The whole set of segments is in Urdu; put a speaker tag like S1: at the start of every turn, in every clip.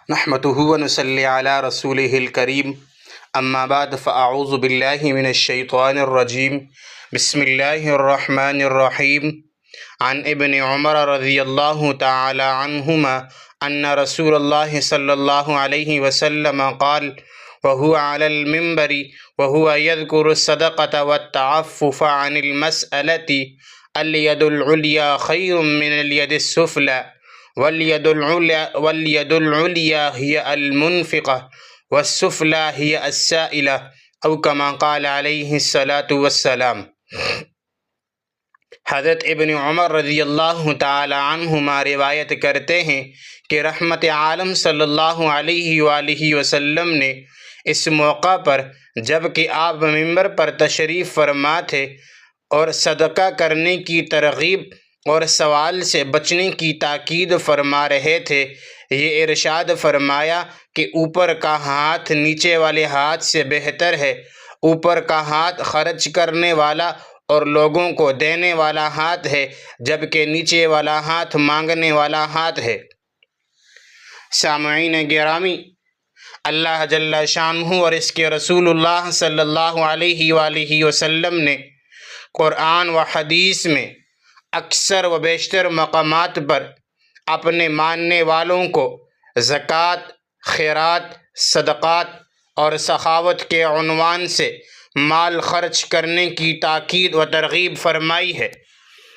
S1: نحمده ونصلي على رسوله الكريم اما بعد فاعوذ بالله من الشيطان الرجيم بسم الله الرحمن الرحيم عن ابن عمر رضي الله تعالى عنهما ان رسول الله صلى الله عليه وسلم قال وهو على المنبر وهو يذكر الصدقة والتعفف عن المسألة اليد العليا خير من اليد السفلى واليد العليا هي المنفقة والسفلى هي السائلة أو كما قال عليه الصلاة والسلام۔ حضرت ابن عمر رضی اللہ تعالی عنہما روایت کرتے ہیں کہ رحمت عالم صلی اللہ علیہ وآلہ وسلم نے اس موقع پر جب کہ آپ منبر پر تشریف فرما تھے اور صدقہ کرنے کی ترغیب اور سوال سے بچنے کی تاکید فرما رہے تھے، یہ ارشاد فرمایا کہ اوپر کا ہاتھ نیچے والے ہاتھ سے بہتر ہے۔ اوپر کا ہاتھ خرچ کرنے والا اور لوگوں کو دینے والا ہاتھ ہے، جبکہ نیچے والا ہاتھ مانگنے والا ہاتھ ہے۔ سامعین گرامی، اللہ جل شانہ اور اس کے رسول اللہ صلی اللہ علیہ وآلہ وسلم نے قرآن و حدیث میں اکثر و بیشتر مقامات پر اپنے ماننے والوں کو زکوٰۃ، خیرات، صدقات اور سخاوت کے عنوان سے مال خرچ کرنے کی تاکید و ترغیب فرمائی ہے۔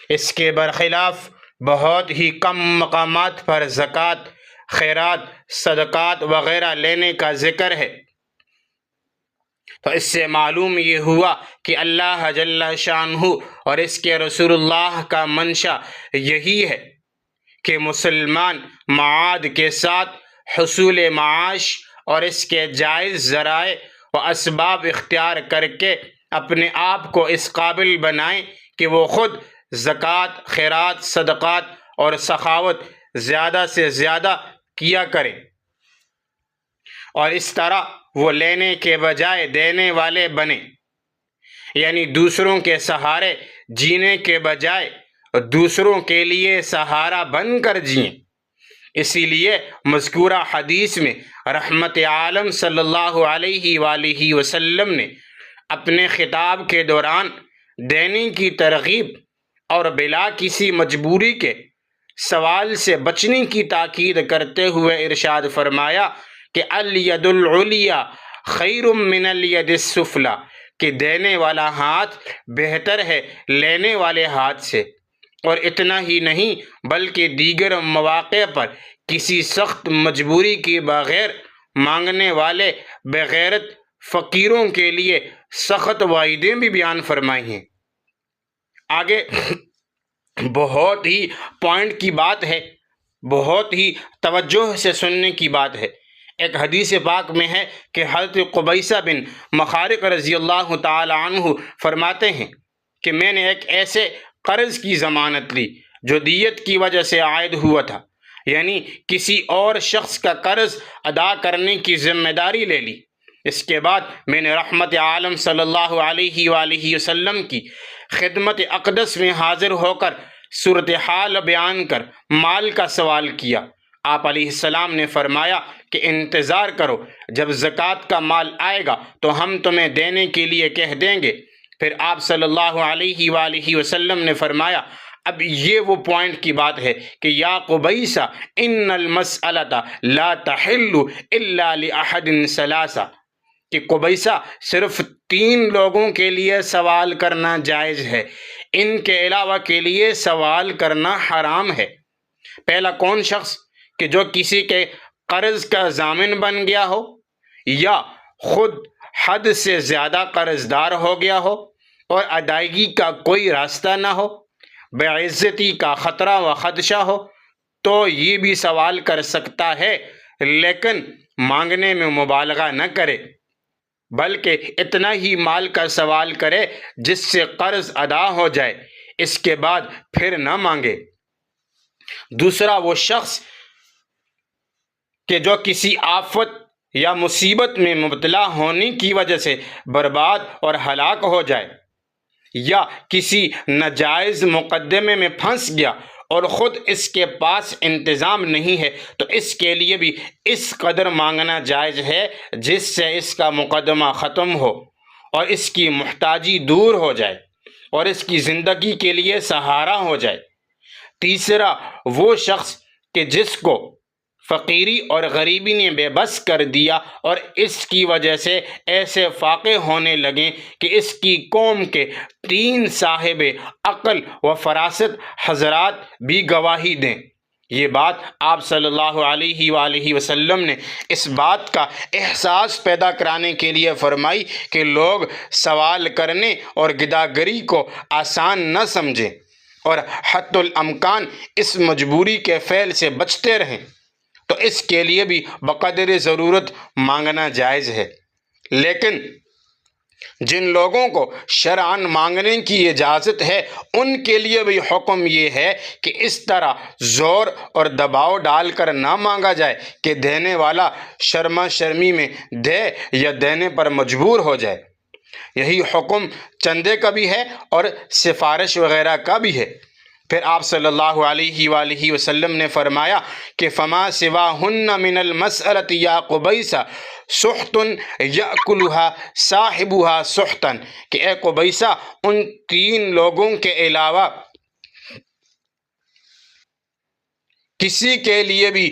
S1: اس کے برخلاف بہت ہی کم مقامات پر زکوٰۃ، خیرات، صدقات وغیرہ لینے کا ذکر ہے۔ تو اس سے معلوم یہ ہوا کہ اللہ جل شانہ اور اس کے رسول اللہ کا منشا یہی ہے کہ مسلمان معاد کے ساتھ حصول معاش اور اس کے جائز ذرائع و اسباب اختیار کر کے اپنے آپ کو اس قابل بنائیں کہ وہ خود زکوٰۃ، خیرات، صدقات اور سخاوت زیادہ سے زیادہ کیا کریں، اور اس طرح وہ لینے کے بجائے دینے والے بنیں، یعنی دوسروں کے سہارے جینے کے بجائے دوسروں کے لیے سہارا بن کر جئیں۔ اسی لیے مذکورہ حدیث میں رحمت عالم صلی اللہ علیہ وآلہ وسلم نے اپنے خطاب کے دوران دینے کی ترغیب اور بلا کسی مجبوری کے سوال سے بچنے کی تاکید کرتے ہوئے ارشاد فرمایا کہ الید العلیا خیر من الید السفلی، کہ دینے والا ہاتھ بہتر ہے لینے والے ہاتھ سے۔ اور اتنا ہی نہیں بلکہ دیگر مواقع پر کسی سخت مجبوری کے بغیر مانگنے والے بغیرت فقیروں کے لیے سخت وعیدیں بھی بیان فرمائی ہیں۔ آگے بہت ہی پوائنٹ کی بات ہے، بہت ہی توجہ سے سننے کی بات ہے۔ ایک حدیث پاک میں ہے کہ حضرت قبیصہ بن مخارق رضی اللہ تعالی عنہ فرماتے ہیں کہ میں نے ایک ایسے قرض کی ضمانت لی جو دیت کی وجہ سے عائد ہوا تھا، یعنی کسی اور شخص کا قرض ادا کرنے کی ذمہ داری لے لی۔ اس کے بعد میں نے رحمت عالم صلی اللہ علیہ وآلہ وسلم کی خدمت اقدس میں حاضر ہو کر صورتحال بیان کر مال کا سوال کیا۔ آپ علیہ السلام نے فرمایا کہ انتظار کرو، جب زکوٰۃ کا مال آئے گا تو ہم تمہیں دینے کے لیے کہہ دیں گے۔ پھر آپ صلی اللہ علیہ وآلہ وسلم نے فرمایا، اب یہ وہ پوائنٹ کی بات ہے کہ یا قبیصہ ان المسألۃ لا تحل الا لأحد ثلاثہ، کہ قبیصہ صرف 3 لوگوں کے لیے سوال کرنا جائز ہے، ان کے علاوہ کے لیے سوال کرنا حرام ہے۔ پہلا کون شخص کہ جو کسی کے قرض کا ضامن بن گیا ہو، یا خود حد سے زیادہ قرض دار ہو گیا ہو اور ادائیگی کا کوئی راستہ نہ ہو، بے عزتی کا خطرہ و خدشہ ہو، تو یہ بھی سوال کر سکتا ہے، لیکن مانگنے میں مبالغہ نہ کرے، بلکہ اتنا ہی مال کا سوال کرے جس سے قرض ادا ہو جائے، اس کے بعد پھر نہ مانگے۔ دوسرا وہ شخص کہ جو کسی آفت یا مصیبت میں مبتلا ہونے کی وجہ سے برباد اور ہلاک ہو جائے، یا کسی ناجائز مقدمے میں پھنس گیا اور خود اس کے پاس انتظام نہیں ہے تو اس کے لیے بھی اس قدر مانگنا جائز ہے جس سے اس کا مقدمہ ختم ہو اور اس کی محتاجی دور ہو جائے اور اس کی زندگی کے لیے سہارا ہو جائے۔ تیسرا، وہ شخص کہ جس کو فقیری اور غریبی نے بے بس کر دیا اور اس کی وجہ سے ایسے فاقے ہونے لگیں کہ اس کی قوم کے 3 صاحب عقل و فراست حضرات بھی گواہی دیں۔ یہ بات آپ صلی اللہ علیہ وآلہ وسلم نے اس بات کا احساس پیدا کرانے کے لیے فرمائی کہ لوگ سوال کرنے اور گداگری کو آسان نہ سمجھیں اور حتی الامکان اس مجبوری کے فعل سے بچتے رہیں، تو اس کے لیے بھی بقدر ضرورت مانگنا جائز ہے۔ لیکن جن لوگوں کو شرعاً مانگنے کی اجازت ہے ان کے لیے بھی حکم یہ ہے کہ اس طرح زور اور دباؤ ڈال کر نہ مانگا جائے کہ دینے والا شرما شرمی میں دے یا دینے پر مجبور ہو جائے۔ یہی حکم چندے کا بھی ہے اور سفارش وغیرہ کا بھی ہے۔ پھر آپ صلی اللہ علیہ وآلہ وسلم نے فرمایا کہ فما سواہن من المسألۃ یا قبیصہ سحت یأکلها صاحبها سحتا، کہ اے قبیصہ ان 3 لوگوں کے علاوہ کسی کے لیے بھی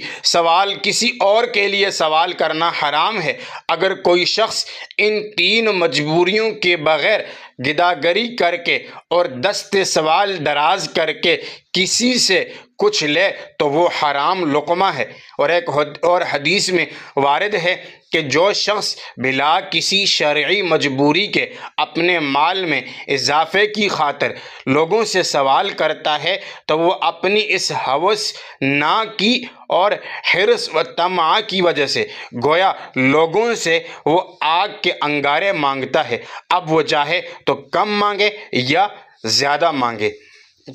S1: کسی اور کے لیے سوال کرنا حرام ہے۔ اگر کوئی شخص ان 3 مجبوریوں کے بغیر گداگری کر کے اور دست سوال دراز کر کے کسی سے کچھ لے تو وہ حرام لقمہ ہے۔ اور ایک اور حدیث میں وارد ہے کہ جو شخص بلا کسی شرعی مجبوری کے اپنے مال میں اضافے کی خاطر لوگوں سے سوال کرتا ہے تو وہ اپنی اس ہوس نا کی اور حرص و طمع کی وجہ سے گویا لوگوں سے وہ آگ کے انگارے مانگتا ہے، اب وہ چاہے تو کم مانگے یا زیادہ مانگے۔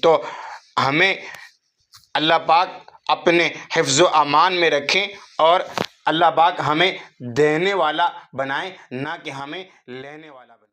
S1: تو ہمیں اللہ پاک اپنے حفظ و امان میں رکھیں اور اللہ پاک ہمیں دینے والا بنائیں، نہ کہ ہمیں لینے والا بنائیں۔